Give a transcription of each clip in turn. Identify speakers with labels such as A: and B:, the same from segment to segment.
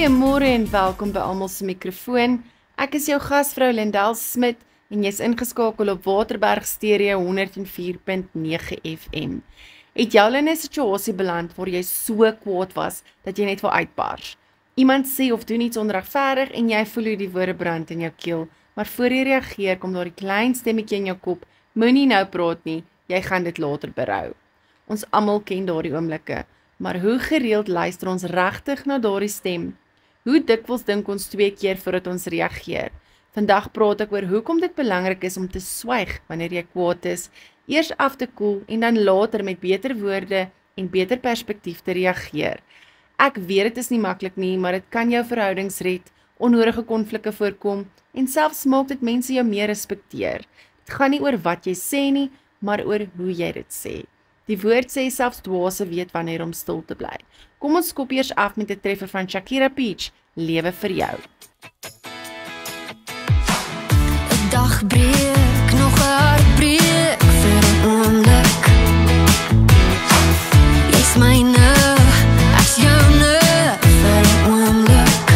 A: Goeiemôre en welkom by Almal se Mikrofoon. Ek is jou gasvrou Lindel Smit en jy's ingeskakel op Waterberg Stereo 104.9 FM. Het jy al in 'n situasie beland waar jy so kwaad was dat jy net wil uitbars? Iemand sê of doen iets onregverdig en jy voel hoe die woorde brand in jou keel, maar voor jy reageer kom daar 'n klein stemmetjie in jou kop, moenie nou praat nie, jy gaan dit later berou. Ons almal ken daardie oomblikke, maar hoe gereeld luister ons regtig na daardie stem? Hoe dikwels dink ons 2 keer voordat ons reageer? Vandag praat ek oor hoekom dit belangrik is om te swyg wanneer jy kwaad is, eers af te koel en dan later met beter woorde en beter perspektief te reageer. Ek weet dit is nie maklik nie, maar dit kan jou verhoudings red, onnodige konflikte voorkom en selfs maak dit mense jou meer respekteer. Dit gaan nie oor wat jy sê nie, maar oor hoe jy dit sê. Die woord sê selfs dwaase weet wanneer om stil te bly. Kom ons skop eers af met 'n treffer van Shakira Peach, Lewe vir jou.
B: 'n Dag breek, nog 'n hart breek vir 'n oomblik. Jy's myne, ek's joune vir 'n oomblik.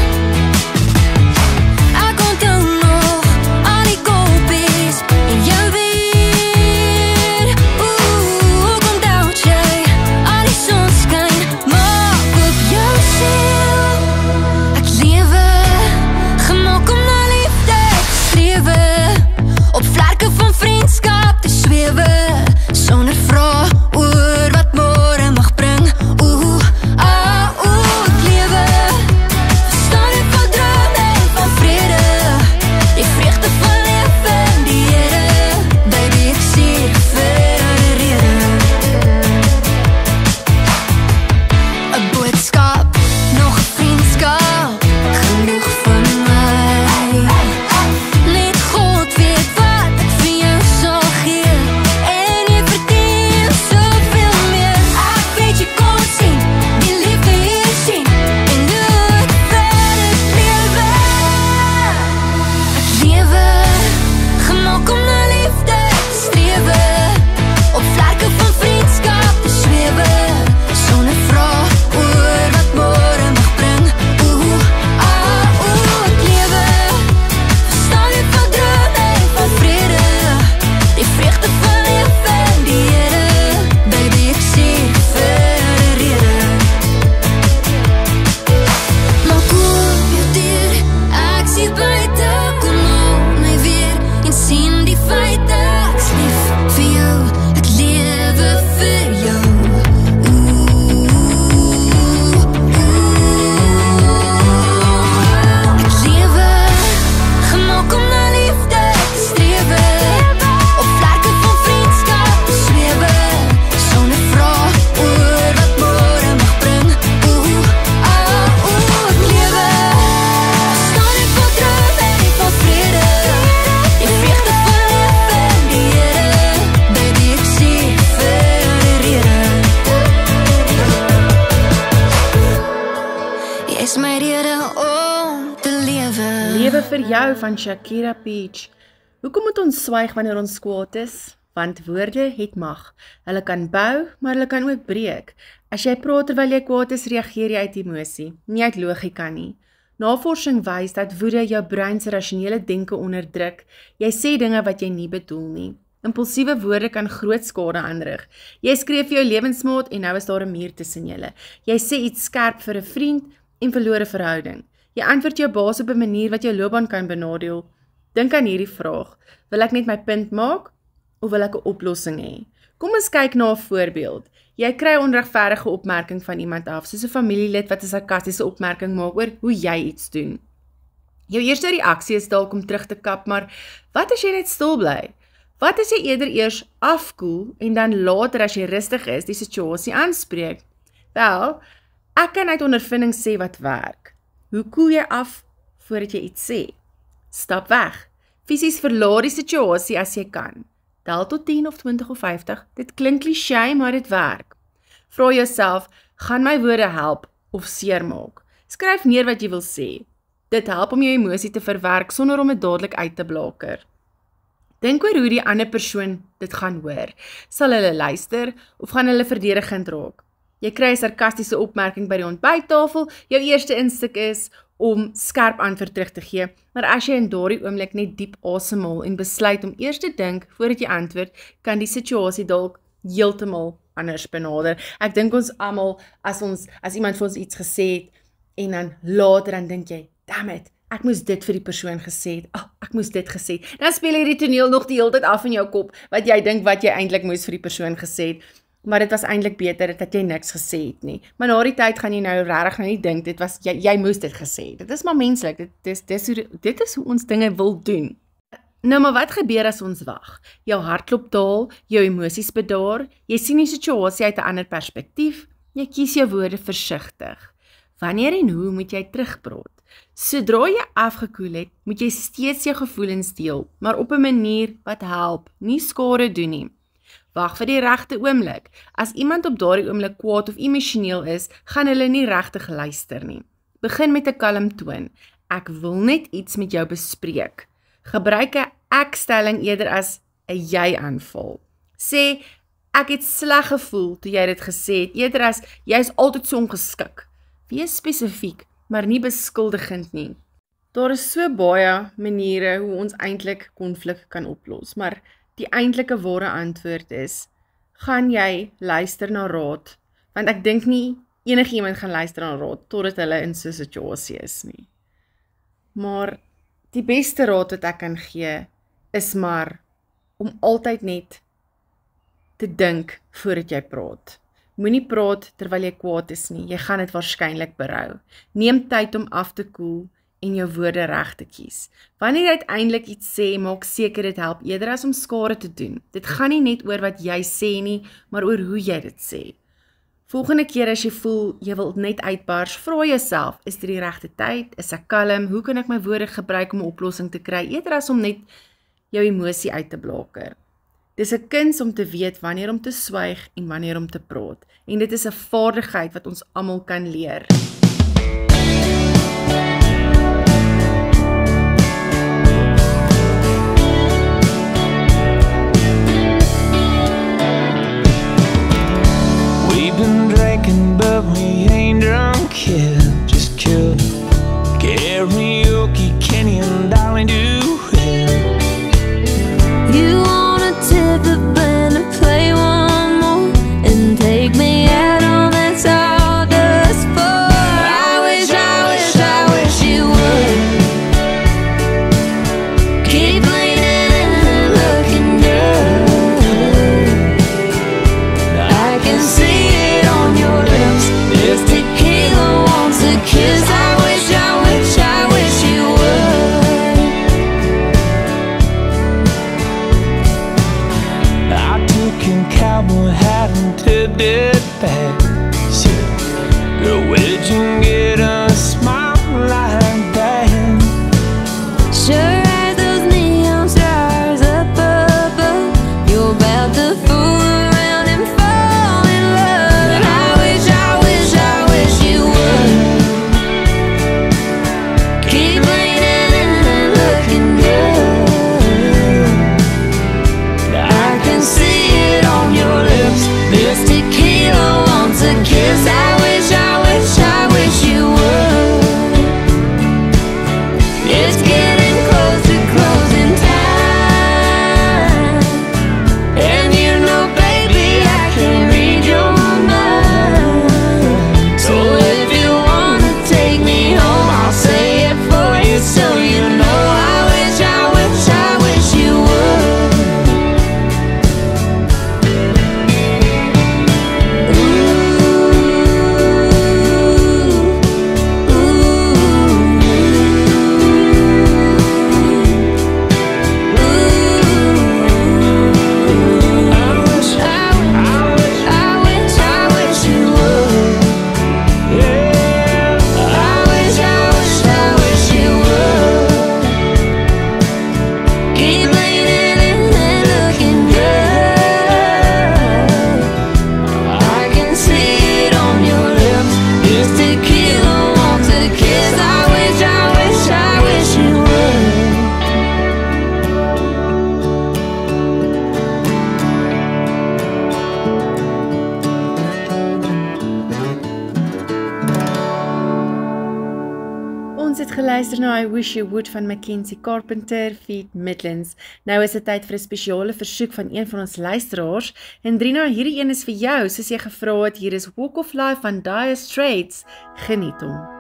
B: Ek onthou nog al die koppies en jou weer. Hoe komt uit jy, al die sonskyn, maak op jou siel. Ek lewe, gemaak om na liefde te strewe, op vlerke van vriendskap te zwewe, sonder vrae oor wat môre mag bring. Ek lewe, verstaan ek van drome en van vrede, die vreugde van lewe in die Here. Baby, ek sê vir 'n rede, 'n boodskap, nog 'n vriendskap, genoeg van my. Net God weet wat ek vir jou sal gee, en jy verdien soveel meer. Ek weet jy kon sien, die liefde hier sien, en doe het verder lewe. Ek lewe, gemaak om na liefde te strewe, op vlerke van vriendskap te zwewe, sonder vrae oor wat môre mag bring. Ek lewe, verstaan ek van drome en van vrede, die vreugde van lewe in die Here. Baby, ek sê vir 'n rede. Maar kom jou deur, ek sien buite, kom op my weer en sien die feite. Ek's lief vir jou, ek lewe vir jou. Ek lewe, gemaak om na liefde te strewe, op vlerke van vriendskap te zwewe, sonder vrae oor wat môre mag bring. Ek lewe, verstaan ek van drome en van vrede, die vreugde van lewe in die Here. Baby, ek sê vir 'n rede, jy is my rede om te lewe.
A: Lewe vir jou van Shakira Peach. Hoekom moet ons swyg wanneer ons kwaad is? Want woorde het mag. Hulle kan bou, maar hulle kan ook breek. As jy praat terwyl jy kwaad is, reageer jy uit emosie, nie uit logika nie. Navorsing wys dat woede jou brein se rasionele denke onderdruk. Jy sê dinge wat jy nie bedoel nie. Impulsiewe woorde kan groot skade aanrig. Jy skree vir jou lewensmaat en nou is daar 'n muur tussen julle. Jy sê iets skerp vir 'n vriend en verloor 'n verhouding. Jy antwoord jou baas op 'n manier wat jou loopbaan kan benadeel. Dink aan hierdie vraag: wil ek net my punt maak of wil ek 'n oplossing hê? Kom ons kyk na 'n voorbeeld. Jy kry 'n onregverdige opmerking van iemand af, soos 'n familielid wat 'n sarkastiese opmerking maak oor hoe jy iets doen. Jou eerste reaksie is dalk om terug te kap, maar wat as jy net stil bly? Wat as jy eerder eers afkoel en dan later as jy rustig is, die situasie aanspreek? Wel, ek kan uit ondervinding sê wat werk. Hoe koel jy af voordat jy iets sê? Stap weg. Fisies verlaat die situasie as jy kan. Tel tot 10 of 20 of 50. Dit klink kliseë, maar dit werk. Vra jouself, gaan my woorde help of seermaak? Skryf neer wat jy wil sê. Dit help om jou emosie te verwerk sonder om dit dadelik uit te blaker. Dink oor hoe die ander persoon dit gaan hoor. Sal hulle luister of gaan hulle verdedigend raak? Jy kry 'n sarkastiese opmerking by die ontbyttafel, jou eerste instik is om skerp antwoord terug te gee, maar as jy in daardie oomblik net diep asemhaal en besluit om eers te dink voordat jy antwoord, kan die situasie dalk heeltemal anders benader. Ek dink ons almal, as iemand vir ons iets gesê het, en dan later dan dink jy, damn it, ek moes dit vir die persoon gesê het, ek moes dit gesê het. Dan speel jy die toneel nog die hele tyd af in jou kop, wat jy dink wat jy eintlik moes vir die persoon gesê het, maar dit was eintlik beter dat jy niks gesê het nie. Maar na die tyd gaan jy nou regtig nie dink, dit was, jy moes dit gesê het. Dit is maar menslik, dit is hoe ons dinge wil doen. Nou maar wat gebeur as ons wag? Jou hartklop daal, jou emosies bedaar, jy sien die situasie uit 'n ander perspektief, jy kies jou woorde versigtig. Wanneer en hoe moet jy terugpraat? Sodra jy afgekoel het, moet jy steeds jou gevoelens deel, maar op 'n manier wat help, nie skade doen nie. Wag vir die regte oomblik. As iemand op daardie oomblik kwaad of emosioneel is, gaan hulle nie regtig luister nie. Begin met 'n kalm toon. Ek wil net iets met jou bespreek. Gebruik 'n ek-stelling eerder as 'n jy-aanval. Sê, ek het sleg gevoel toe jy dit gesê het, eerder as, jy is altyd so ongeskik. Wees spesifiek, maar nie beskuldigend nie. Daar is so baie maniere hoe ons eintlik konflik kan oplos, maar die eintlike ware antwoord is, gaan jy luister na raad? Want ek dink nie enigiemand gaan luister na raad, totdat hulle in so 'n situasie is nie. Maar die beste raad wat ek kan gee, is maar om altyd net te dink voordat jy praat. Moenie praat terwyl jy kwaad is nie, jy gaan dit waarskynlik berou. Neem tyd om af te koel en jou woorde reg te kies. Wanneer jy uiteindelik iets sê, maak seker dit help eerder as om skade te doen. Dit gaan nie net oor wat jy sê nie, maar oor hoe jy dit sê. Volgende keer as jy voel, jy wil net uitbars, vra jouself, is dit die regte tyd? Is ek kalm? Hoe kan ek my woorde gebruik om 'n oplossing te kry, eerder as om net jou emosie uit te blaker? Dis 'n kuns om te weet wanneer om te swyg en wanneer om te praat. En dit is 'n vaardigheid wat ons almal kan leer.
C: We've been drinking, but we ain't drunk yet. Just killed karaoke, Kenny and Dolly do it.
B: You wanna tip the band and play one more and take me out on that sawdust floor. I wish you would keep leaning and looking good. I can see it on your lips. This tequila wants a kiss. I wish you would.
C: I took your cowboy hat and tipped it back. Said, girl, where'd you get a smile like that?
B: Sure as those neon stars up above, you're about to fool around and fall in love. I wish you would keep leaning and looking good. I can see it on your lips. This tequila wants a kiss. I wish you
A: geluister na I Wish You Would van Mackenzie Carpenter feat Midlands. Nou is dit tyd vir 'n spesiale versoek van een van ons luisteraars. En Drina, hierdie een is vir jou, soos jy gevra het. Hier is Walk of Life van Dire Straits. Geniet hom.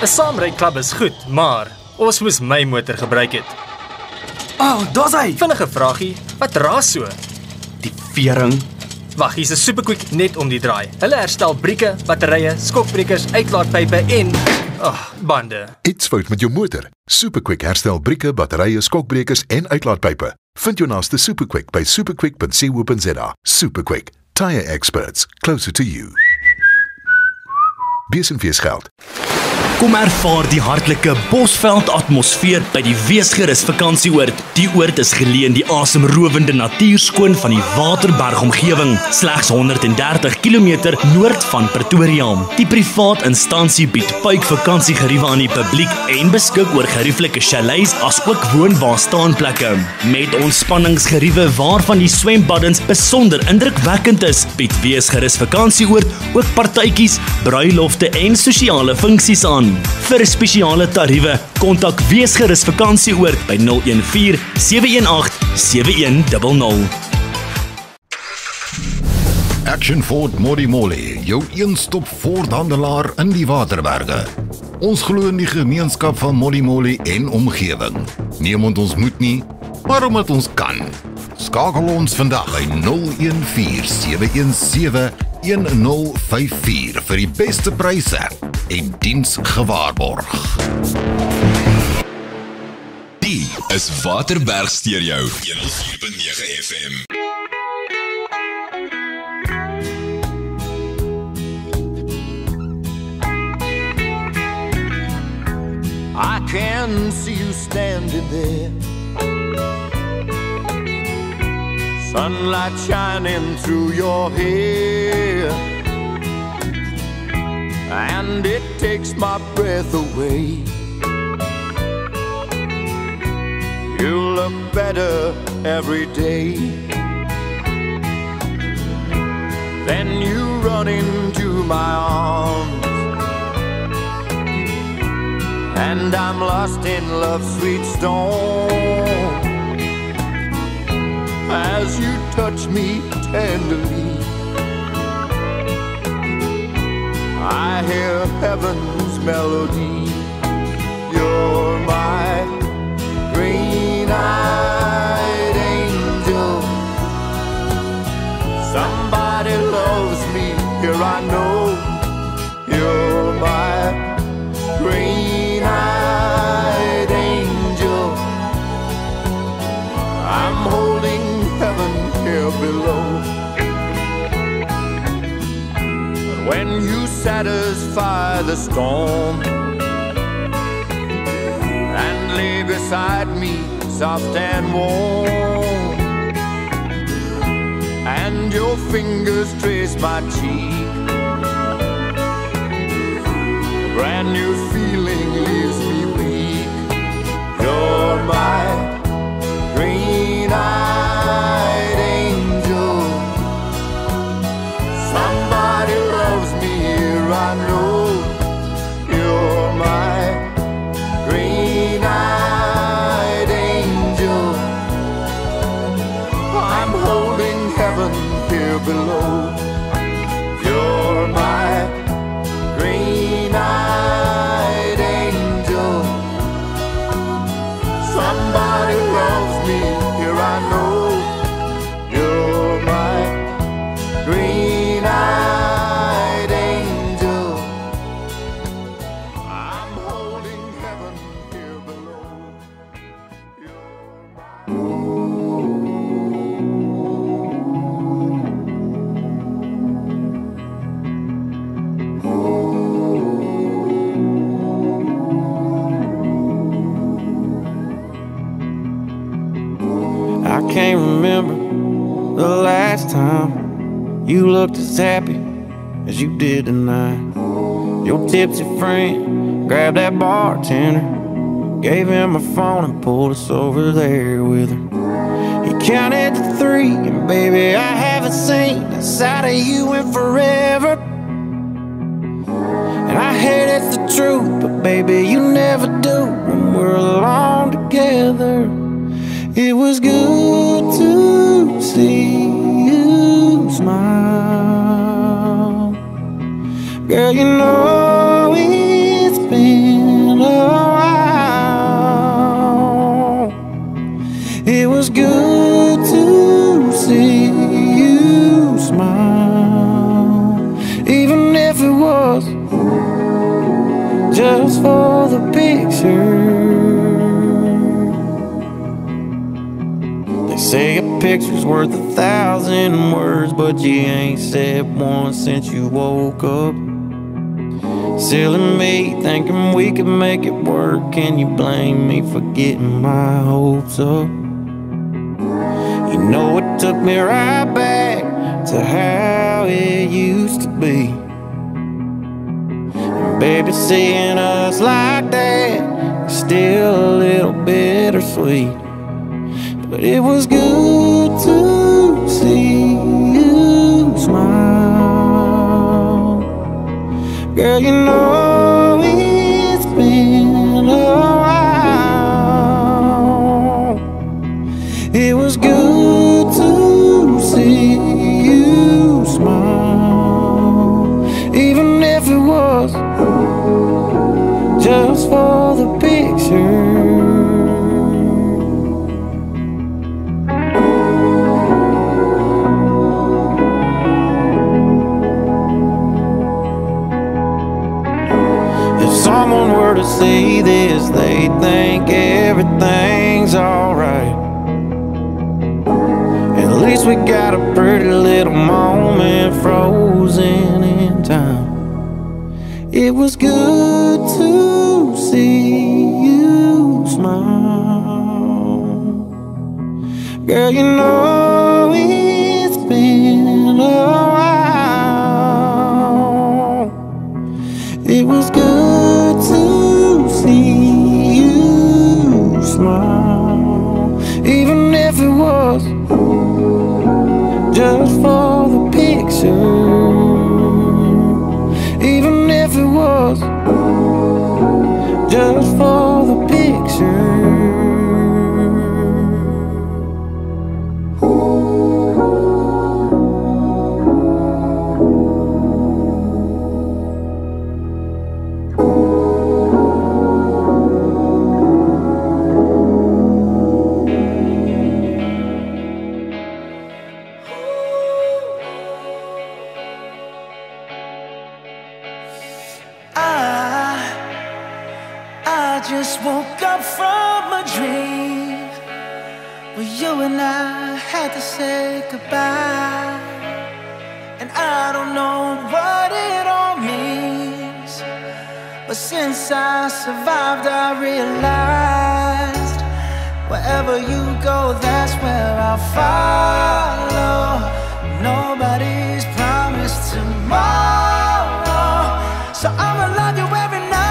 D: Saamryklub is goed, maar ons moes my motor gebruik het.
E: Daar's hy.
D: Vinnige vragie, wat raas so?
E: Die vering.
D: Wag, hier's 'n Superquick net om die draai. Hulle herstel brieke, batterye, skokbrekers, uitlaatpype en bande.
F: Iets fout met jou motor. Superquick herstel brieke, batterye, skokbrekers en uitlaatpype. Vind jou naaste Superquick by superquick.co.za. Superquick, tire experts, closer to you. Besenfees geld.
E: Kom ervaar die hartlike Bosveld atmosfeer by die Weesgerus vakansieoord. Die oord is geleë in die asemrowende natuurskoon van die Waterberg omgewing, slegs 130 km noord van Pretoria. Die privaat instansie bied puikvakantiegeriewe aan die publiek en beskik oor gerieflike chalets as ook woonbaar staanplekke. Met ontspanningsgeriewe waarvan die swembaddens besonder indrukwekkend is, bied Weesgerus vakansieoord ook partytjies, bruilofte en sosiale funksies aan. Vir spesiale tariewe, kontak Weesgerus vakansieoord by 014 718 7100.
G: Action Ford Modi Moli, jou een-stop Ford-handelaar in die Waterberge. Ons glo in die gemeenskap van Modi Moli en omgewing. Nie omdat ons moet nie, maar omdat ons kan. Skakel ons vandag by 014 717 1054 vir die beste pryse en diens gewaarborg.
H: Die is Waterberg Stereo 104.9 FM.
C: I can see you standing there, sunlight shining through your hair, and it takes my breath away. You look better every day. Then you run into my arms, and I'm lost in love's sweet storm. As you touch me tenderly, I hear heaven's melody. You're my green-eyed angel. Somebody loves me, here I know. You're my green-eyed angel. I'm holding heaven here below. But when you satisfy the storm and lay beside me soft and warm, and your fingers trace my cheek, a brand new feeling leaves me weak. You're my green-eyed angel. Somebody loves me, here I know. You're my green-eyed angel. I'm holding heaven here below. You're my green-eyed angel. Somebody loves me, here I know. You're my green-eyed angel. I'm holding heaven here below. You're my
I: I can't remember the last time you looked as happy as you did tonight. Your tipsy friend grabbed that bartender, gave him a phone and pulled us over there with her. He counted to 3 and baby, I haven't seen that side of you in forever. And I hate it's the truth, but baby, you never do when we're alone together. It was good to see you smile. Girl, you know it's been a while. It was good to see you smile, even if it was just for the picture. Say a picture's worth 1,000 words, but you ain't said one since you woke up. Silly me, thinking we could make it work. Can you blame me for getting my hopes up? You know it took me right back to how it used to be. And baby, seeing us like that is still a little bittersweet. But it was good to see you smile. Girl, you know it's been a while. It was good to see you smile, even if it was just for the picture. Someone were to see this, they'd think everything's alright. At least we got a pretty little moment frozen in time. It was good to see you smile. Girl, you know it's been a while. It was good to see you smile, even if it was just for the picture. Even if it was just for the picture.
J: I just woke up from a dream where you and I had to say goodbye. And I don't know what it all means, but since I survived I realized wherever you go, that's where I'll follow. Nobody's promised tomorrow, so I'ma love you every night.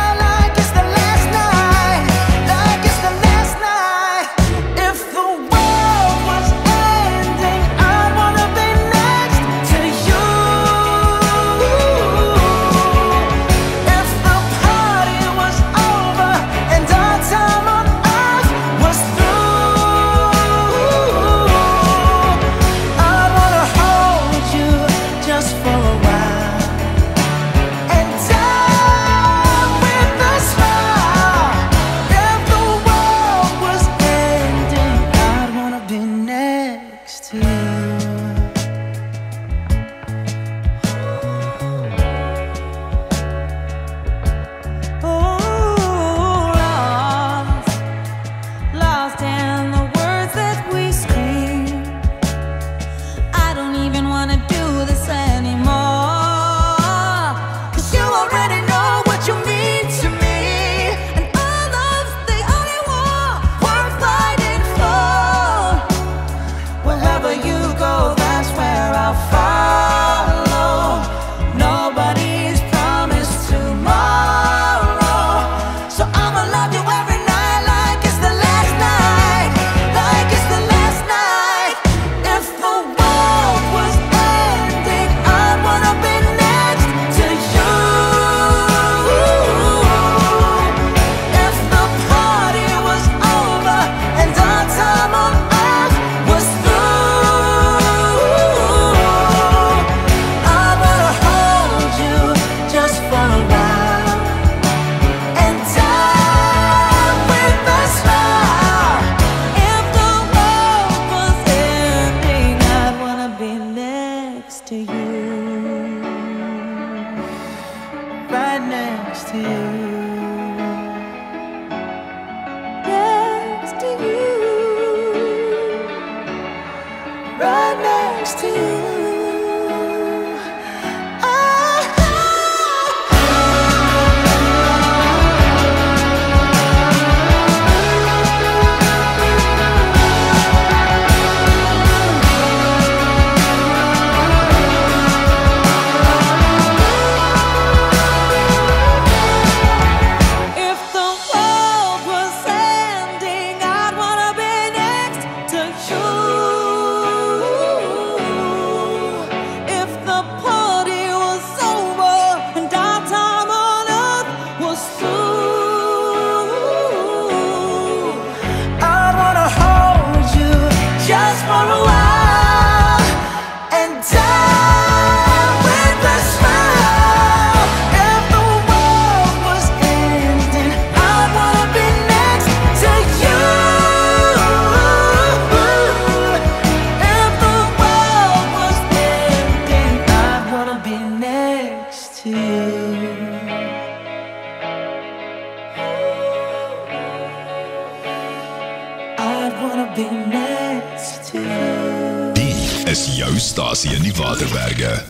H: jou stasie in die Waterberge.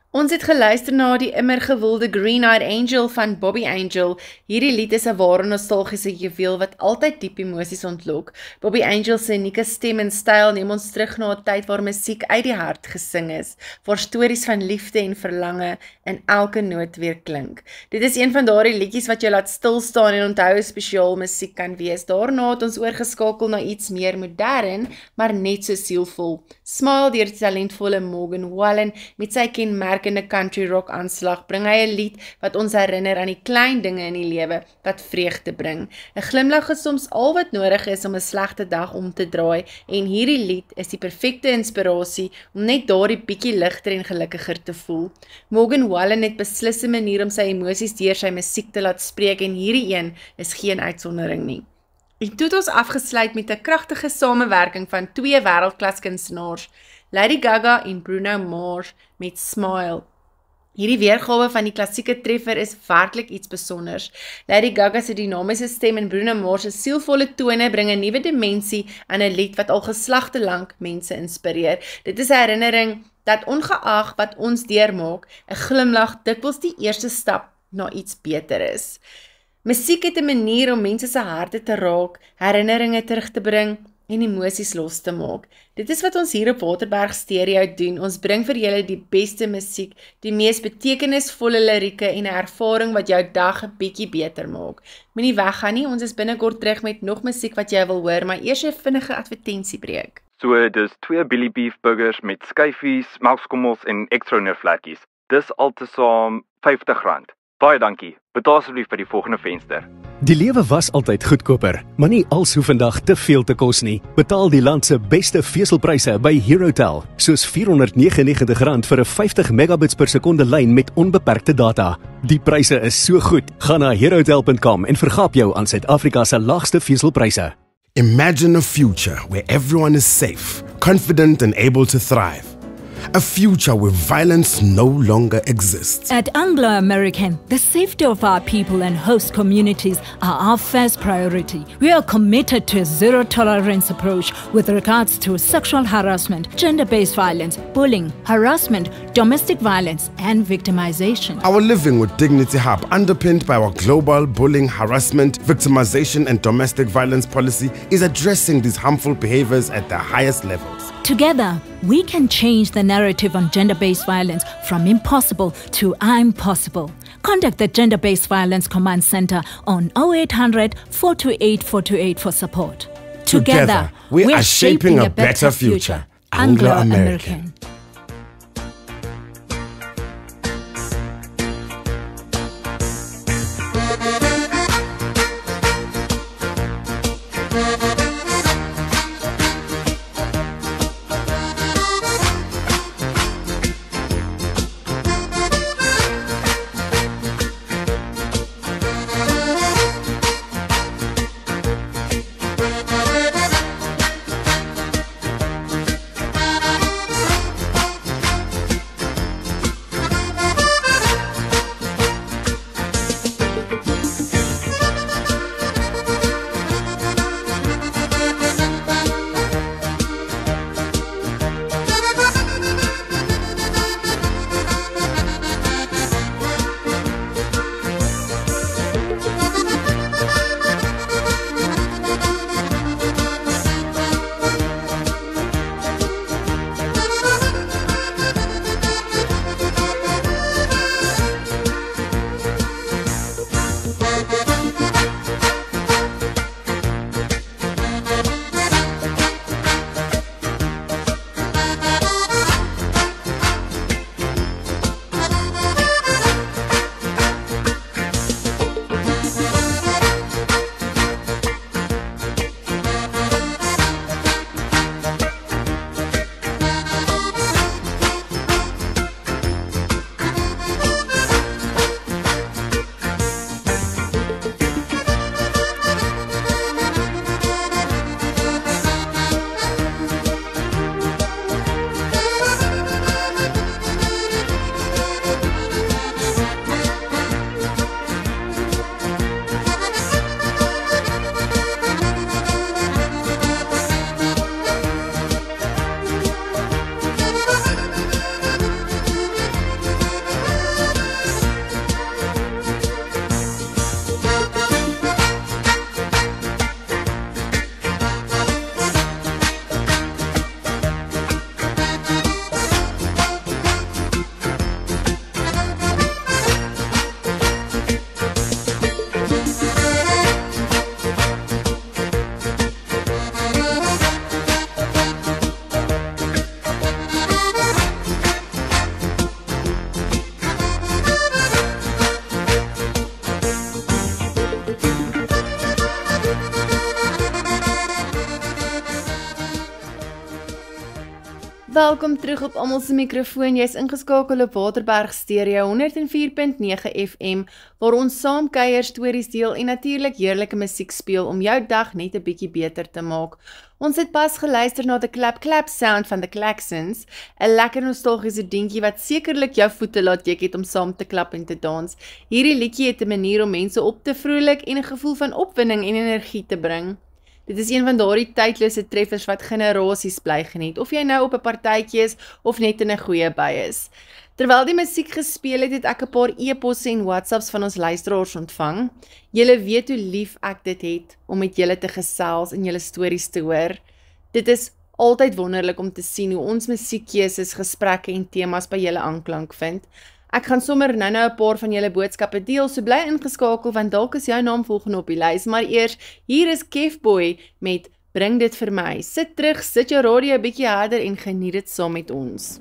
A: Ons het geluister na die immer gewilde Green-Eyed Angel van Bobby Angel. Hierdie lied is 'n ware nostalgiese juweel wat altyd diep emosies ontlok. Bobby Angel se unieke stem en styl neem ons terug na 'n tyd waar musiek uit die hart gesing is, waar stories van liefde en verlange in elke noot weer klink. Dit is een van daardie liedjies wat jou laat stil staan en onthou hoe spesiaal musiek kan wees. Daarna het ons oorgeskakel na iets meer modern, maar net so sielvol. Smile deur die talentvolle Morgan Wallen met sy kenmerkende country rock aanslag bring hy 'n lied wat ons herinner aan die klein dinge in die lewe wat vreugde bring. 'n Glimlag is soms al wat nodig is om 'n slegte dag om te draai en hierdie lied is die perfekte inspirasie om net daardie bietjie ligter en gelukkiger te voel. Morgan Wallen het beslis 'n manier om sy emosies deur sy musiek te laat spreek en hierdie een is geen uitsondering nie. En toe het ons afgesluit met 'n kragtige samewerking van twee wêreldklas kunstenaars, Lady Gaga en Bruno Mars met Smile. Hierdie weergawe van die klassieke treffer is werklik iets besonders. Lady Gaga se dinamiese stem en Bruno Mars se sielvolle tone bring 'n nuwe dimensie aan 'n lied wat al geslagte lank mense inspireer. Dit is 'n herinnering dat ongeag wat ons deurmaak, 'n glimlag dikwels die eerste stap na iets beter is. Musiek het 'n manier om mense se harte te raak, herinneringe terug te bring en emosies los te maak. Dit is wat ons hier op Waterberg Stereo doen. Ons bring vir julle die beste musiek, die mees betekenisvolle lirieke en 'n ervaring wat jou dag 'n bietjie beter maak. Moenie weggaan nie, ons is binnekort terug met nog musiek wat jy wil hoor, maar eers 'n vinnige advertensiebreek.
K: So dis 2 Billy Beef burgers met skyfies, melkskommels en extra neervlekkies. Dis altesaam R50. Baie dankie. Betaal asseblief by die volgende venster.
L: Die lewe was altyd goedkoper, maar nie als hoef vandag te veel te kos nie. Betaal die land se beste veselpryse by Herotel, soos R499 vir 'n 50 megabits per sekonde lyn met onbeperkte data. Die pryse is so goed. Gaan na herotel.com en vergaap jou aan Suid-Afrika se laagste veselpryse.
M: Imagine a future where everyone is safe, confident and able to thrive. A future where violence no longer exists.
N: At Anglo American, the safety of our people and host communities are our first priority. We are committed to a zero-tolerance approach with regards to sexual harassment, gender-based violence, bullying, harassment, domestic violence, and victimization.
M: Our Living with Dignity Hub, underpinned by our global bullying, harassment, victimization, and domestic violence policy, is addressing these harmful behaviors at the highest levels.
N: Together, we can change the narrative on gender-based violence from impossible to I'm possible. Contact the Gender-Based Violence Command Center on 0800 428 428 for support.
M: Together, we are shaping a better future. Anglo American.
A: Welkom terug op almal se mikrofoon. Jy's ingeskakel op Waterberg Stereo 104.9 FM waar ons saam kuier, stories deel en natuurlik heerlike musiek speel om jou dag net 'n bietjie beter te maak. Ons het pas geluister na die clap clap sound van the Klaxons, 'n lekker nostalgiese dingetjie wat sekerlik jou voete laat juk het om saam te klap en te dans. Hierdie liedjie het 'n manier om mense op te vrolik en 'n gevoel van opwinding en energie te bring. Dit is een van daardie tydlose treffers wat generasies bly geniet, of jy nou op 'n partytjie is of net in 'n goeie by is. Terwyl die musiek gespeel het, het ek 'n paar e-posse en WhatsApps van ons luisteraars ontvang. Julle weet hoe lief ek dit het om met julle te gesels en julle stories te hoor. Dit is altyd wonderlik om te sien hoe ons musiekkeuses, gesprekke en temas by julle aanklank vind. Ek gaan sommer nou 'n paar van julle boodskappe deel, so bly ingeskakel want dalk is jou naam volgende op die lys, maar eers, hier is Kefboy met Bring dit vir my. Sit terug, sit jou radio 'n bietjie harder en geniet dit saam met ons.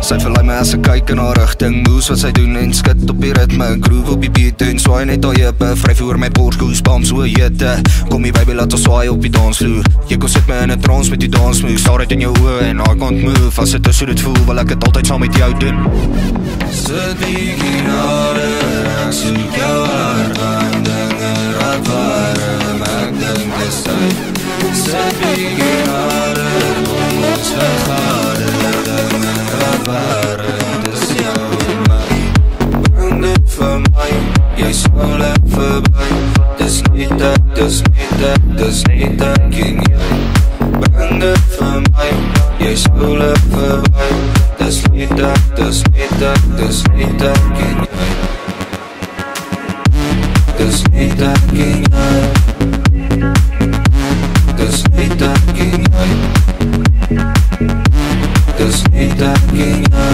O: Sy verlei my as ek kyk in haar rigting, moves wat sy doen en skit op die ritme, groove op die beat en swaai net haar heupe, vryf oor my bors, goosebumps, so jette, kom die baby laat ons swaai op die dansvloer, jy kon sit my in 'n trance met die dansmoves, staar uit in jou oë en I can't move, as dit is hoe dit voel, wil ek dit altyd saam met jou doen. Sit bietjie nader, ek soek jou hart, aan dinge raak warm, ek dink dis tyd, sit bietjie nader, kom ons vergader, dinge raak warm, dis jou en my, bring dit vir my, jy sal ek verby, dis niet ek, dis niet ek, dis niet ek en jy, bring dit vir my, jy sal ek verby, dis niet ek, dis niet ek, dis niet ek en jy, dis niet ek en jy, dis niet ek en jy, dis niet ek en jy,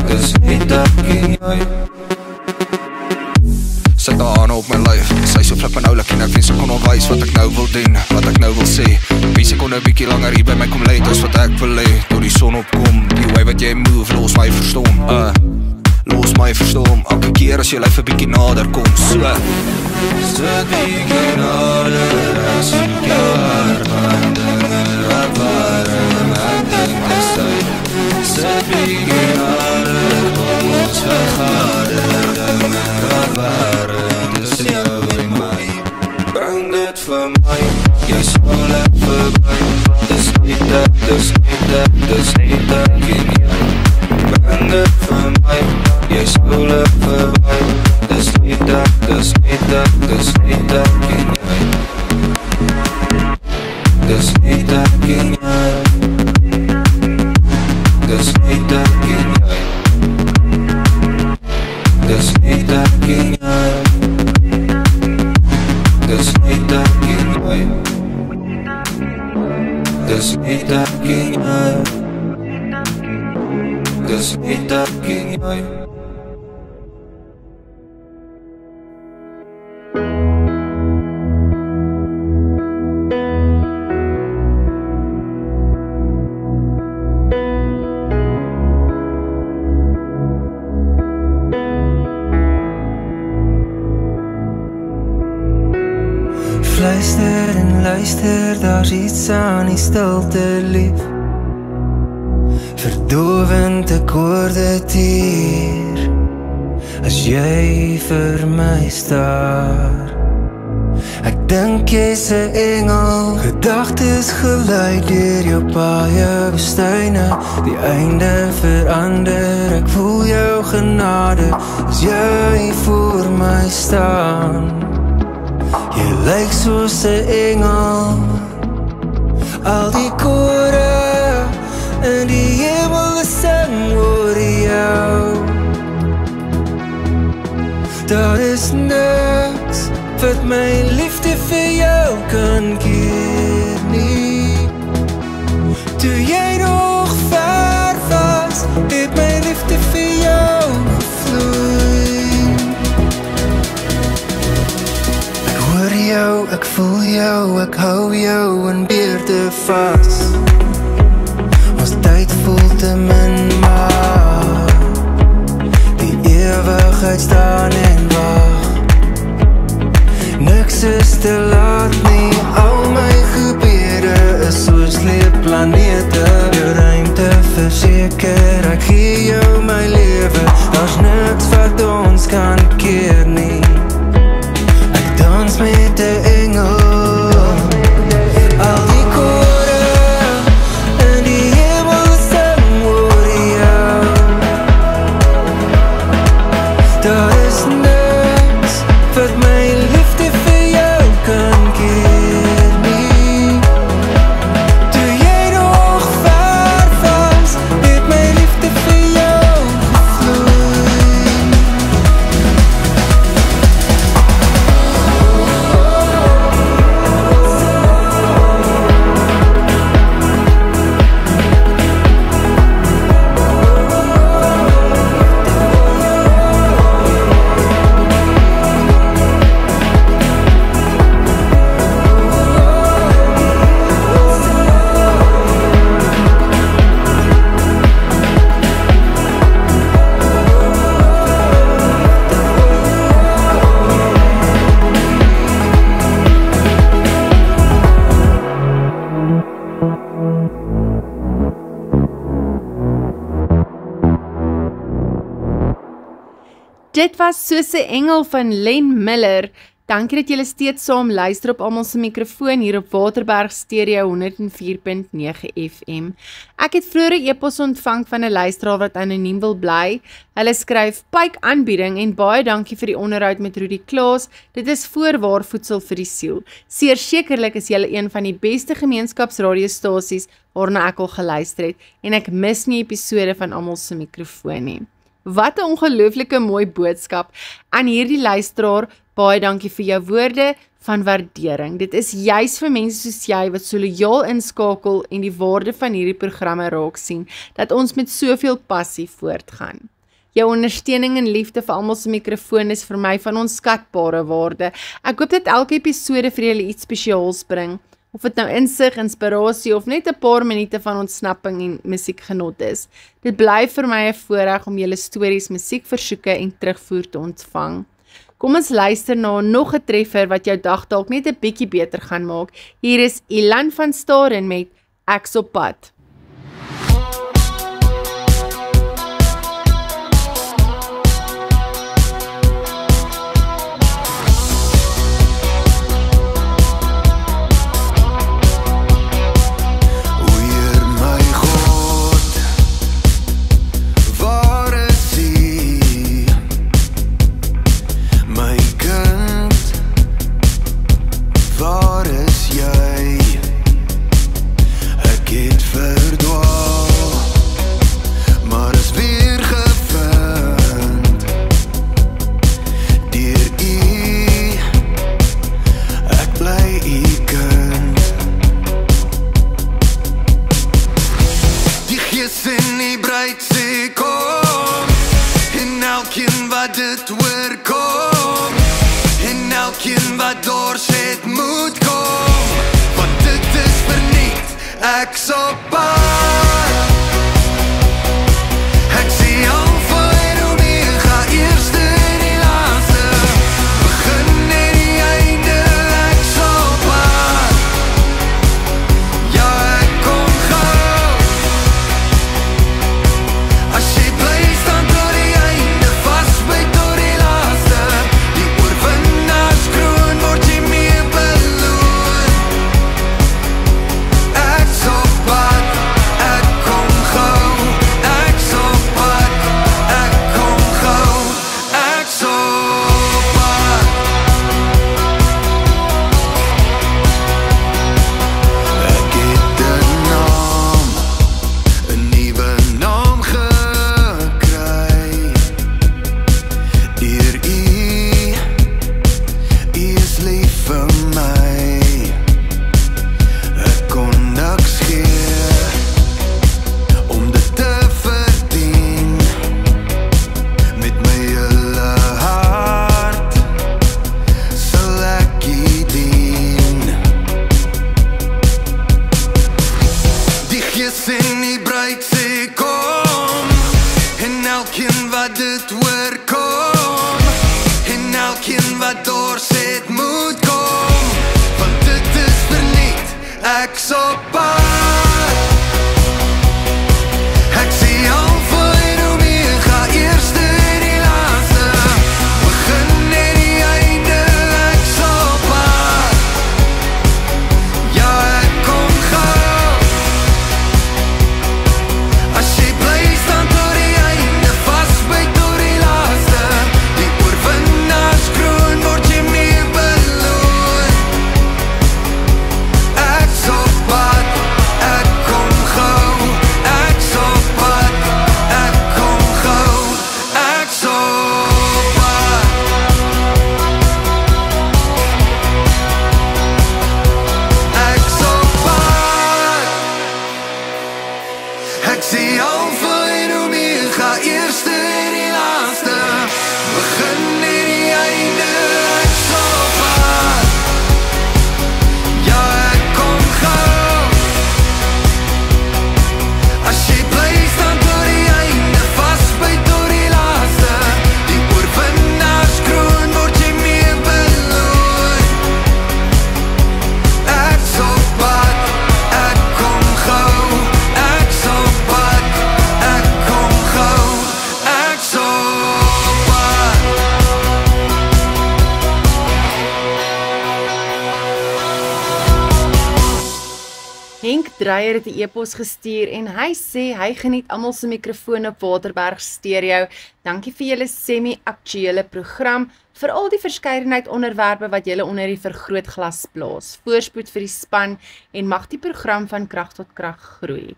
O: dis niet ek en jy. Sit haar aan op my lyf, sy so flip en oulik en ek wens ek kon onwys wat ek nou wil doen, wat ek nou wil sê. Wens ek kon 'n bietjie langer hier by my kom lê, dis wat ek wil hê, tot die son opkom, die way wat jy move, los my verstom, los my verstom, elke keer as jy lyf 'n bietjie nader kom, so. Sit bietjie nader, ek soek jou hart, aan dinge raak warm, ek dink dis tyd, sit bietjie nader, kom ons vergader, dinge raak warm, dis jou en my, bring dit vir my, jy sal ek verby, dis niet ek, dis niet ek, dis niet ek en jy, bring dit vir my, jy sal ek verby, dis niet ek, dis niet ek, dis niet ek en jy, dis niet ek en jy, dis niet ek en jy, dis niet ek en jy, dis niet ek en jy, dis niet ek en jy, dis niet ek en jy.
P: Luister en luister, daar's iets aan die stilte lief, verdowend akkoorde tier, as jy vir my staar. Ek dink jy's 'n engel, gedagtes gelei deur jou paaie woestyne, die einde verander, ek voel jou genade, as jy voor my staan. Jy lyk soos 'n engel, al die kore in die hemel sing oor jou. Daar is niks wat my liefde vir jou kan keer nie. Toe jy nog ver was, het my liefde vir jou gevloei. Ek hoor jou, ek voel jou, ek hou jou in beerde vas. verseker, ek gee jou my lewe. Daar's niks wat ons kan keer nie. Ek dans met 'n engel. Al die kore in die hemel sing oor jou. Daar is niks wat my liefde vir jou kan keer nie. Toe jy nog ver was, het my liefde vir jou gevloei.
A: Dit was Soos 'n Engel van Len Miller. Dankie dat julle steeds saam luister op almal se mikrofoon hier op Waterberg Stereo 104.9 FM. Ek het vroeër 'n e-pos ontvang van 'n luisteraar wat anoniem wil bly. Hulle skryf: "Pyk aanbieding en baie dankie vir die onderhoud met Rudy Klaas. Dit is voorwaar voedsel vir die siel. Sekerlik is julle een van die beste gemeenskapsradiostasies waarna ek al geluister het en ek mis nie episode van almal se mikrofoon nie." Wat 'n ongelooflike mooi boodskap aan hierdie luisteraar. Baie dankie vir jou woorde van waardering. Dit is juis vir mense soos jy wat so lojaal inskakel en die waarde van hierdie programme raak sien, dat ons met soveel passie voortgaan. Jou ondersteuning en liefde vir almal se mikrofoon is vir my van onskatbare waarde. Ek hoop dat elke episode vir julle iets spesiaals bring. Of dit nou insig, inspirasie of net 'n paar minute van ontsnapping en musiekgenot is. Dit bly vir my 'n voorreg om julle stories, musiekversoeke en terugvoer te ontvang. Kom ons luister na nog 'n treffer wat jou dag dalk net 'n bietjie beter gaan maak. Hier is Ilan van Staden met Ek's op pad.
J: Ek's op pad. Ek sien Alfa en Omega, eerste en die laaste, begin en die einde. Ek's op pad. Ja, ek kom gou. As jy bly staan tot die einde, vasbyt tot die laaste, die oorwinnaarskroon word jy mee beloon. Ek's op pad, ek kom gou. Ek's op pad, ek kom gou. Ek's op pad. Ek het 'n naam, 'n nuwe naam gekry. Deur U is lief vir my. Ek kon niks gee om dit te verdien. Met my hele hart sal ek U dien. Die Gees en die bruid sê kom, en elkeen wat dit hoor kom, en elkeen wat doorset moet kom, want dit is verniet. Ek's op pad.
P: Ek sê alfa en omega, eerste en die laaste, begin en die einde, ek sal pad. Ja, ek kom gou. As jy bly staan tot die einde, vasbyt tot die laaste, die oorwinnaarskroon word jy mee beloon. Ek sal pad, ek kom gou. Ek sal pad, ek kom gou. Ek sal pad.
A: Henk Dreyer het 'n e-pos gestuur en hy sê hy geniet almal se mikrofoon op Waterberg Stereo. Dankie vir julle semi-aktuele program, vir al die verskeidenheid onderwerpe wat julle onder die vergrootglas plaas. Voorspoed vir die span en mag die program van krag tot krag groei.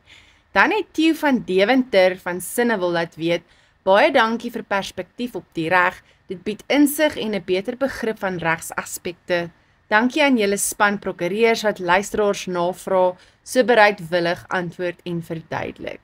A: Dan het Theo van Deventer van Sinnewil laat weet, baie dankie vir perspektief op die reg. Dit bied insig en 'n beter begrip van regsaspekte. Dankie aan julle span prokureurs wat luisteraars navrae so bereidwillig antwoord en verduidelik.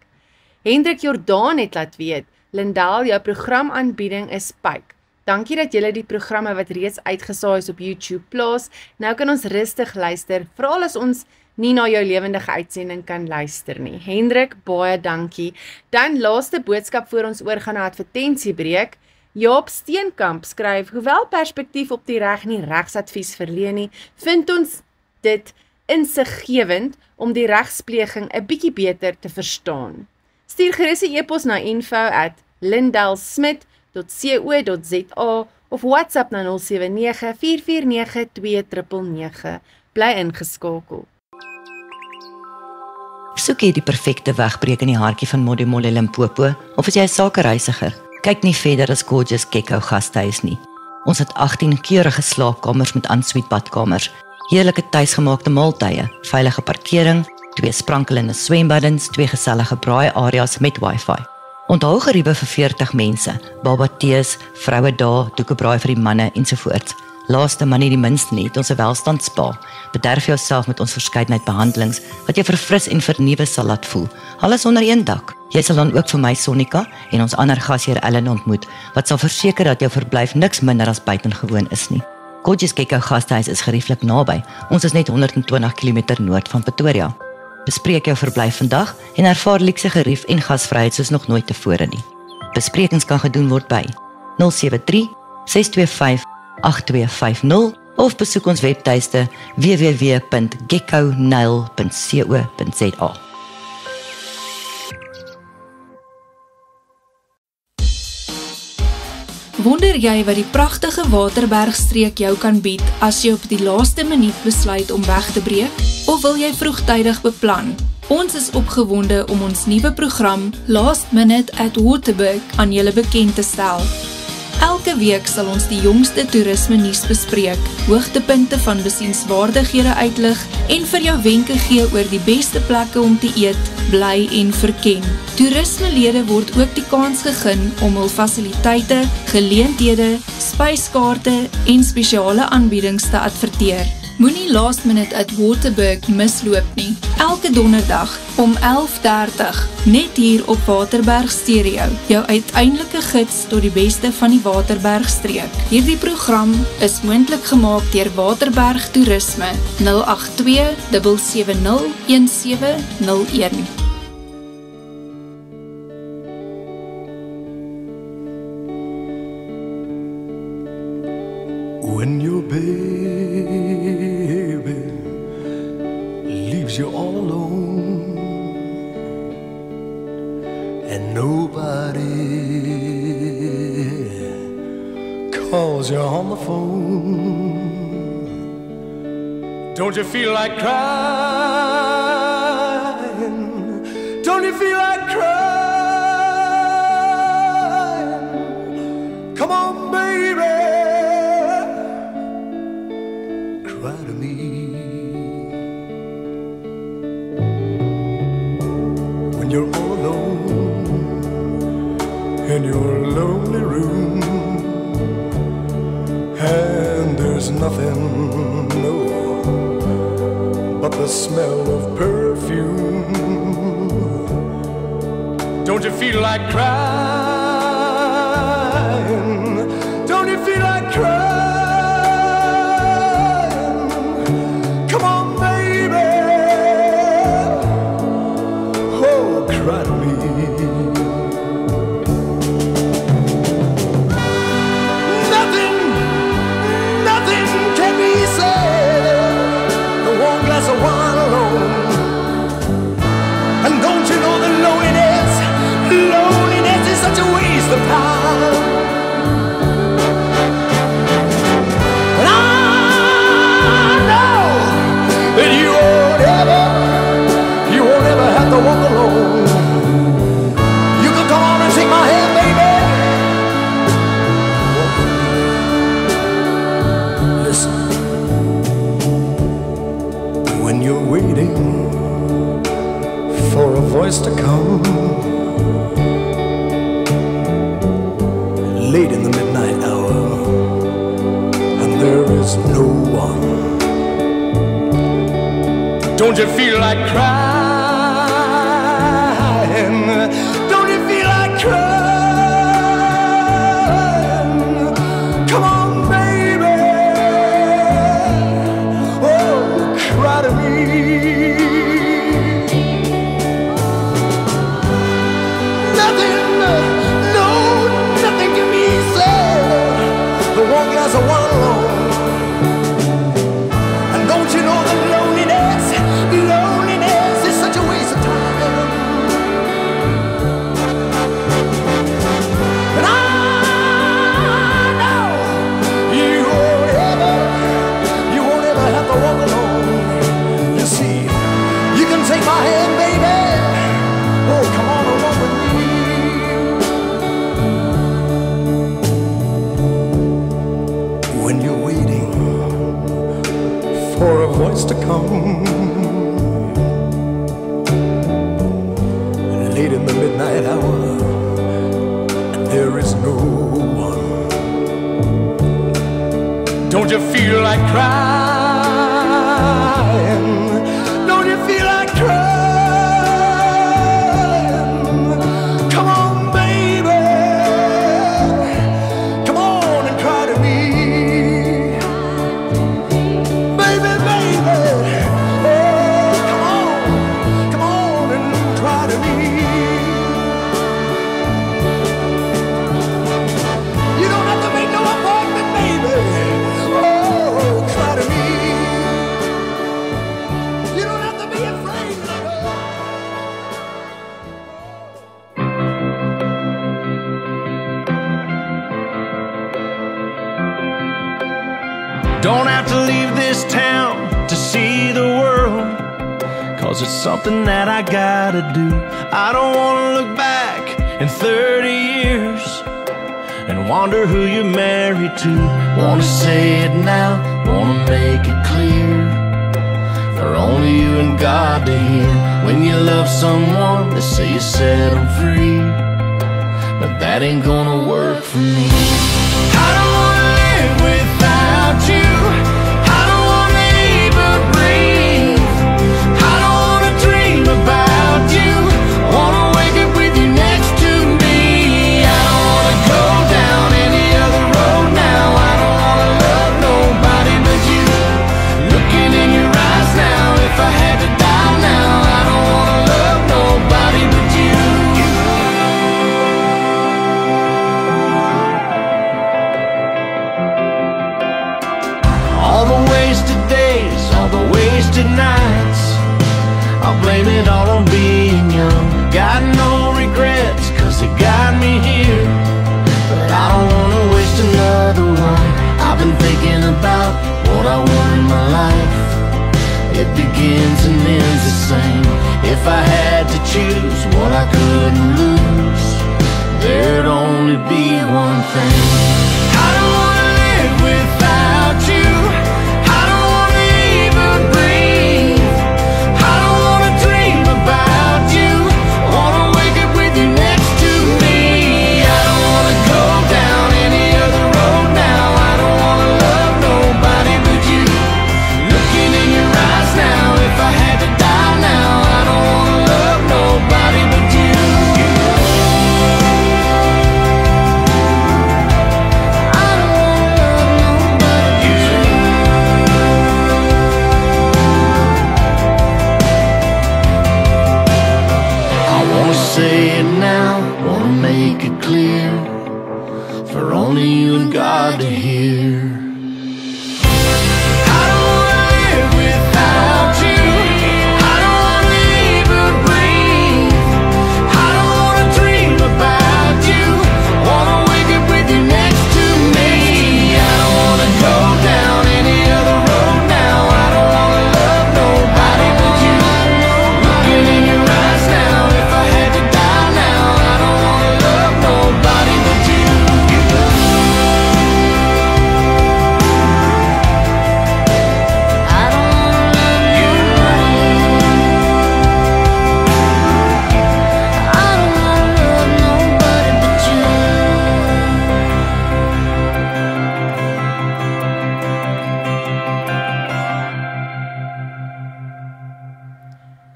A: Hendrik Jordaan het laat weet, Lindal, jou programaanbieding is pyk. Dankie dat julle die programme wat reeds uitgesaai is op YouTube plaas. Nou kan ons rustig luister, veral as ons nie na jou lewendige uitsending kan luister nie. Hendrik, baie dankie. Dan laaste boodskap voor ons oorgaan na advertensiebreek. Jaap Steenkamp skryf, hoewel perspektief op die reg nie regsadvies verleen nie, vind ons dit insiggewend om die regspleging 'n bietjie beter te verstaan. Stuur gerus 'n e-pos na info@lindelsmit.co.za of WhatsApp na 079 449 2999. Bly ingeskakel.
Q: Soek jy die perfekte wegbreek in die hartjie van Modimolle Limpopo of is jy 'n sakereisiger? Kyk nie verder as Gorgeous Gecko Gastehuis nie. Ons het 18 keurige slaapkamers met ensuite badkamers, heerlike tuisgemaakte maaltye, veilige parkering, 2 sprankelende swembaddens, 2 gesellige braai-areas met wifi. Onthou geriewe vir 40 mense, baba tees, vroue dae, doekebraai vir die manne ensovoorts. Laaste maar nie die minste nie, het ons 'n welstandspa. Bederf jouself met ons verskeidenheid behandelings wat jou verfris en vernuwe sal laat voel. Alles onder een dak. Jy sal dan ook vir my Sonika en ons ander gasheer Ellen ontmoet, wat sal verseker dat jou verblyf niks minder as buitengewoon is nie. Gorgeous Gecko Gastehuis is gerieflik naby. Ons is net 120 km noord van Pretoria. Bespreek jou verblyf vandag en ervaar luukse gerief en gasvryheid soos nog nooit tevore nie. Besprekings kan gedoen word by 073 625 8250 of besoek ons webtuiste www.geckonail.co.za.
R: Wonder jy wat die pragtige Waterbergstreek jou kan bied as jy op die laaste minuut besluit om weg te breek? Of wil jy vroegtydig beplan? Ons is opgewonde om ons nuwe program Last Minute at Waterberg aan julle bekend te stel. Elke week sal ons die jongste toerisme nuus bespreek, hoogtepunte van besienswaardighede uitlig en vir jou wenke gee oor die beste plekke om te eet, bly en verken. Toerismelede word ook die kans gegee om hul fasiliteite, geleenthede, spyskaarte en spesiale aanbiedings te adverteer. Moenie Last Minute at Waterberg misloop nie. Elke donderdag om 11:30, net hier op Waterberg Stereo, jou uiteindelike gids tot die beste van die Waterbergstreek. Hierdie program is moontlik gemaak deur Waterberg Toerisme 082 770 1701.
C: When your baby leaves you all alone and nobody calls you on the phone, don't you feel like crying? Don't you feel like crying? Come on, baby, cry to me. When you're all alone in your lonely room and there's nothing, no, but the smell of perfume, Don't you feel like crying? Don't you feel like crying? Come on, baby. Oh, cry to me. Nothing can be said. The one glass of wine alone. And don't you know the loneliness is such a waste of time. And I know that you won't ever have to walk alone. You can come on and take my hand, baby. Listen, when you're waiting for a voice to come, late in the midnight hour, and there is no one. Don't you feel like crying? Don't you feel like crying? Come on, baby. Oh, cry to me. One glass of wine alone. And don't you know that loneliness is such a waste of time. And I know you won't ever have to walk alone. You see, you can take my hand, baby. Oh, come on and walk with me. When you're waiting for a voice to come, late in the midnight hour, and there is no one. Don't you feel like crying? Don't you feel like crying? Come on, baby. Come on and cry to me.
P: Don't have to leave this town to see the world, 'cause it's something that I gotta do. I don't wanna look back in 30 years and wonder who you're married to. Wanna say it now, wanna make it clear, for only you and God to hear. When you love someone, they say you set them free, but that ain't gonna work for me. I don't wanna live without you. I don't wanna even breathe. I don't wanna dream about you. Wanna wake up with you next to me. I don't wanna go down any other road now. I don't wanna love nobody but you. Looking in your eyes now, if I had to die now, I don't wanna love nobody but you. All the wasted days, all the wasted nights, I'll blame it all on being young. Got no regrets, 'cause they got me here, but I don't wanna waste another one. I've been thinking about what I want in my life. It begins and ends the same. If I had to choose what I couldn't lose, there'd only be one thing. I don't wanna live without you. I don't wanna even breathe. I don't wanna dream about you. Wanna wake up with you next to me. I don't wanna go down any other road now. I don't wanna love nobody but you. Looking in your eyes now, if I had to die now, I don't wanna love nobody but you. only you and God to hear.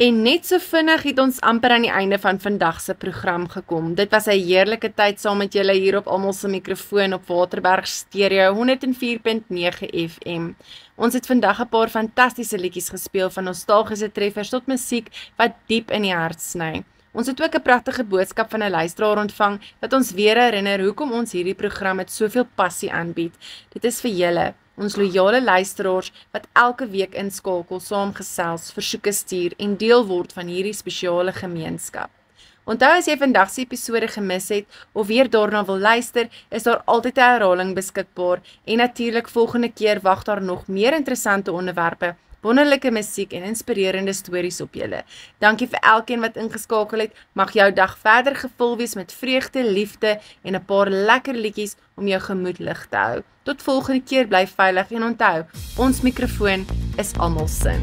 A: En net so vinnig het ons amper aan die einde van vandag se program gekom. Dit was 'n heerlike tyd saam met julle hier op almal se mikrofoon op Waterberg Stereo 104.9 FM. Ons het vandag 'n paar fantastiese liedjies gespeel, van nostalgiese treffers tot musiek wat diep in die hart sny. Ons het ook 'n pragtige boodskap van 'n luisteraar ontvang wat ons weer herinner hoekom ons hierdie program met soveel passie aanbied. Dit is vir julle, ons loyale luisteraars wat elke week inskakel, saamgesels, versoeke stuur en deel word van hierdie spesiale gemeenskap. Onthou as jy vandag se episode gemis het of weer daarna wil luister, is daar altyd 'n herhaling beskikbaar en natuurlik volgende keer wag daar nog meer interessante onderwerpe, wonderlike musiek en inspirerende stories op julle. Dankie vir elkeen wat ingeskakel het. Mag jou dag verder gevul wees met vreugde, liefde en 'n paar lekker liedjies om jou gemoed lig te hou. Tot volgende keer, bly veilig en onthou, ons mikrofoon is almal sin.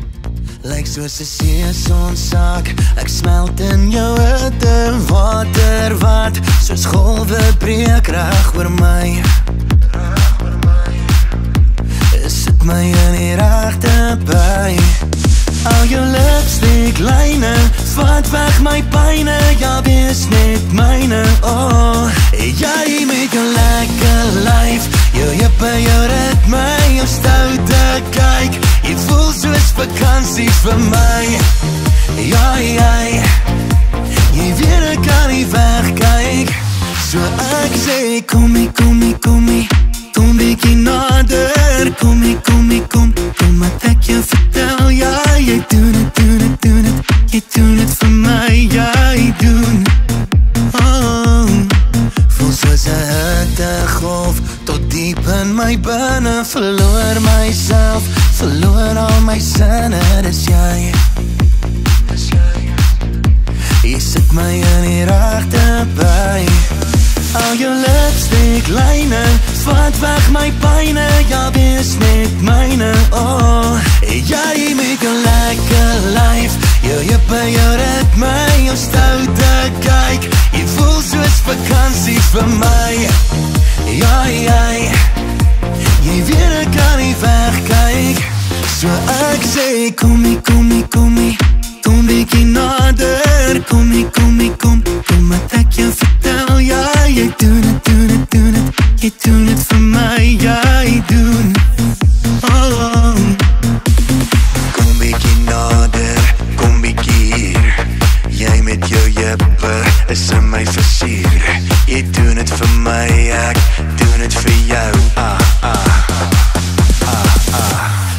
J: Lyk soos 'n seesonsak, ek smelt in jou hitte, water wat soos golwe breek reg oor my. Sit my in die regte by. Al jou lipstick lyne, vat weg my pyne, ja wees net myne, oh. Jy met jou lekker lyf, jou jippe, jou ritme, jou stoute kyk, jy voel soos vakansie vir my. Ja, jy weet ek kan nie wegkyk, so ek sê kommie, kommie, kommie, kom bietjie nader, kommie, kommie, kom wat ek jou vertel, ja, jy doen het, jy doen het vir my, jy doen. Oh, voel soos 'n hittegolf, tot diep in my binne, verloor myself, verloor al my sinne, dis jy. Jy sit my in die regte by. Al jou lipstick lyne, vat weg my pyne, ja wees net myne, oh. Jy met jou lekker lyf, jou jippe, jou ritme, jou stoute kyk, jy voel soos vakansie vir my. Ja, jy weet ek kan nie wegkyk, so ek sê kommie, kommie, kommie, kom bietjie nader, kommie, kommie, kom wat ek jou vertel, ja, jy doen het, jy doen het vir my, jy doen. Oh, kom bietjie nader, kom bietjie hier, jy met jou jippe is in my versier, jy doen het vir my, ek doen het vir jou,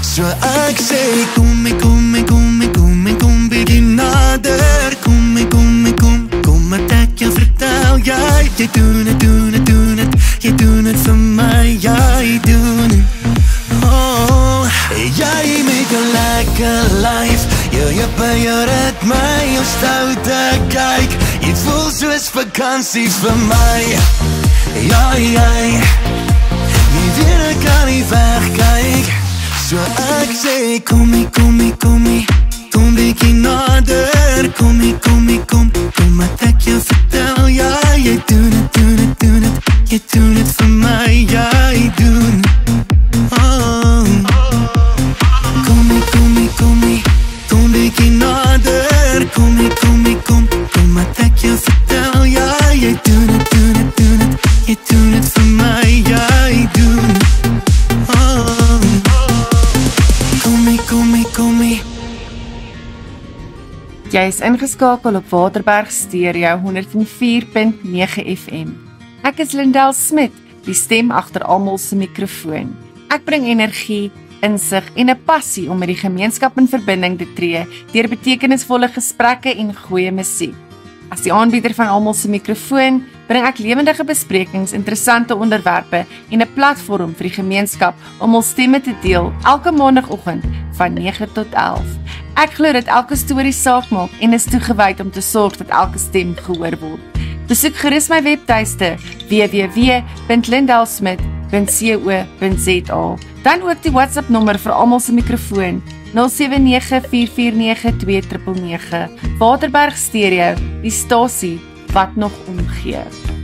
J: so ek sê kommie, kommie, kommie, kommie, kom bietjie nader, kommie, kommie, kom wat ek jou vertel, jy doen het, jy doen het vir my, jy doen het. Oh, jy met jou lekker lyf, jou jippe, jou ritme, jou stoute kyk, jy voel soos vakansie vir my. Ja, jy weet ek kan nie wegkyk, so ek sê kommie, kommie, kommie, kom bietjie nader, kommie, kommie, kom wat ek jou vertel, ja, jy doen het, jy doen het vir my, jy doen. Oh, kommie, kommie, kommie, kom bietjie nader, kommie, kommie, kom wat ek jou vertel, ja, jy doen het, jy doen het vir my, jy doen. Oh, kommie, kommie, kommie.
A: Jy is ingeskakel op Waterberg Stereo 104.9 FM. Ek is Lindel Smit, die stem agter almal se mikrofoon. Ek bring energie, insig en 'n passie om met die gemeenskap in verbinding te tree deur betekenisvolle gesprekke en goeie musiek. As die aanbieder van almal se mikrofoon, bring ek lewendige besprekings, interessante onderwerpe en 'n platform vir die gemeenskap om hul stemme te deel elke maandagooggend van 9 tot 11. Ek glo dat elke storie saak maak en is toegewyd om te sorg dat elke stem gehoor word. Besoek gerus my webtuiste www.lindelsmith.co.za. Dan ook die WhatsApp nommer vir almal se mikrofoon 0794492999. Waterberg Stereo, die stasie wat nog omgee.